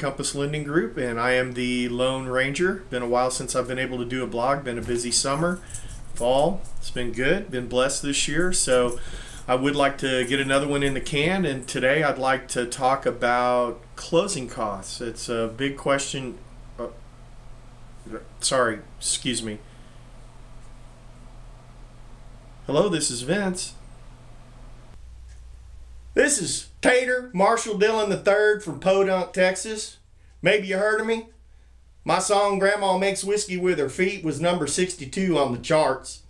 Compass Lending Group, and I am the Lone Ranger. Been a while since I've been able to do a blog. Been a busy summer, fall. It's been good. Been blessed this year. So I would like to get another one in the can, and today I'd like to talk about closing costs. It's a big question. Sorry, excuse me. Hello, this is Vince. This is Tater, Marshall Dillon III from Podunk, Texas. Maybe you heard of me. My song Grandma Makes Whiskey with Her Feet was number 62 on the charts.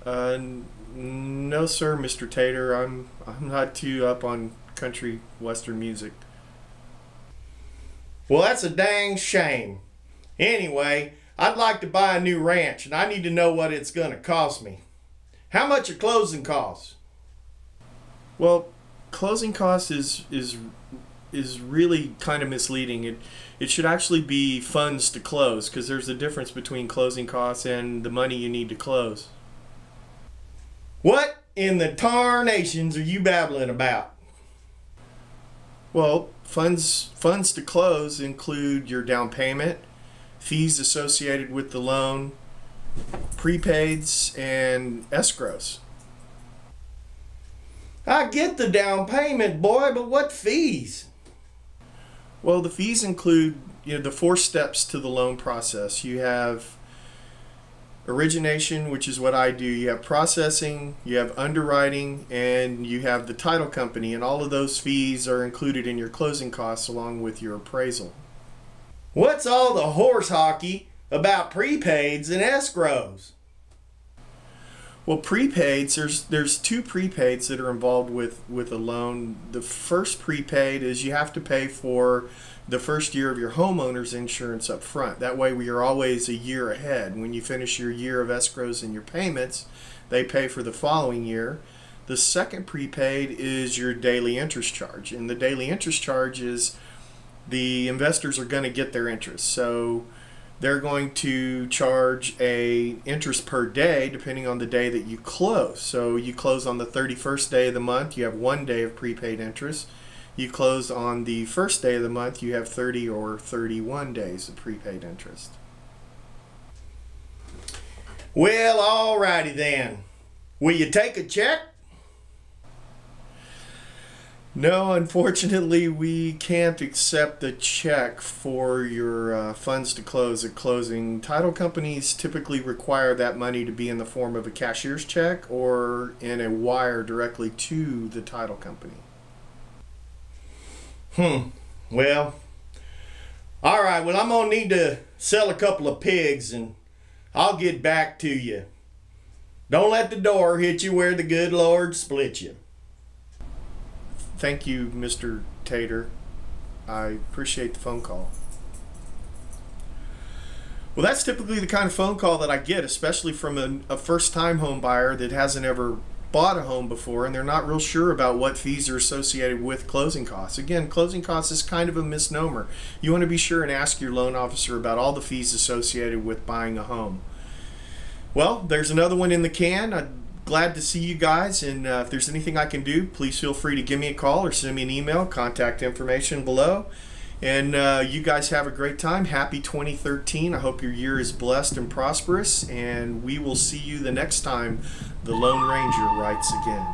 No sir, Mr. Tater. I'm not too up on country western music. Well, that's a dang shame. Anyway, I'd like to buy a new ranch, and I need to know what it's going to cost me. How much are closing costs? Well, closing costs is really kind of misleading. It should actually be funds to close, because there's a difference between closing costs and the money you need to close. What in the tarnations are you babbling about? Well, funds to close include your down payment, fees associated with the loan, prepaids, and escrows. I get the down payment, boy, but what fees? Well, the fees include, the 4 steps to the loan process. You have origination, which is what I do. You have processing, you have underwriting, and you have the title company, and all of those fees are included in your closing costs along with your appraisal. What's all the horse hockey about prepaids and escrows? Well, prepaids, there's 2 prepaids that are involved with a loan. The first prepaid is you have to pay for the first year of your homeowner's insurance up front. That way we are always a year ahead. When you finish your year of escrows and your payments, they pay for the following year. The second prepaid is your daily interest charge, and the daily interest charge is the investors are going to get their interest. So they're going to charge a interest per day depending on the day that you close. So you close on the 31st day of the month, you have 1 day of prepaid interest. You close on the first day of the month, you have 30 or 31 days of prepaid interest. Well, alrighty then. Will you take a check? No, unfortunately, we can't accept a check for your funds to close at closing. Title companies typically require that money to be in the form of a cashier's check or in a wire directly to the title company. Well, alright, well, I'm going to need to sell a couple of pigs and I'll get back to you. Don't let the door hit you where the good Lord split you. Thank you, Mr. Tater. I appreciate the phone call. Well, that's typically the kind of phone call that I get, especially from a first-time home buyer that hasn't ever bought a home before, and they're not real sure about what fees are associated with closing costs. Again, closing costs is kind of a misnomer. You want to be sure and ask your loan officer about all the fees associated with buying a home. Well, there's another one in the can. Glad to see you guys, and if there's anything I can do, please feel free to give me a call or send me an email. Contact information below. And you guys have a great time. Happy 2013. I hope your year is blessed and prosperous, and we will see you the next time the Lone Ranger writes again.